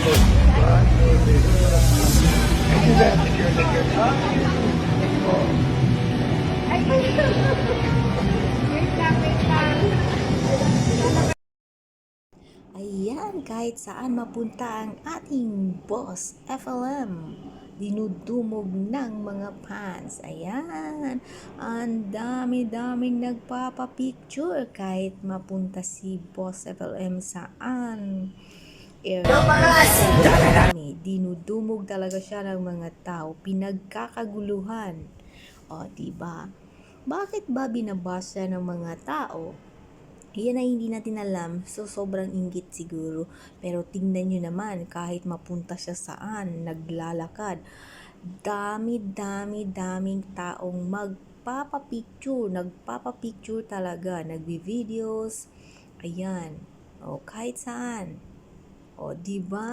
Ayan, kahit saan mapunta ang ating boss, FLM, dinudumog ng mga fans. Ayan, ang dami-daming nagpapapicture kahit mapunta si boss FLM saan. Dami, dinudumog talaga siya ng mga tao, pinagkakaguluhan. O, diba? Bakit ba binabasa ng mga tao? Yan ay hindi natin alam, so sobrang inggit siguro. Pero tingnan nyo naman, kahit mapunta siya saan, naglalakad, daming taong nagpapapicture talaga, nagvi-videos, ayan, o kahit saan. O, diba?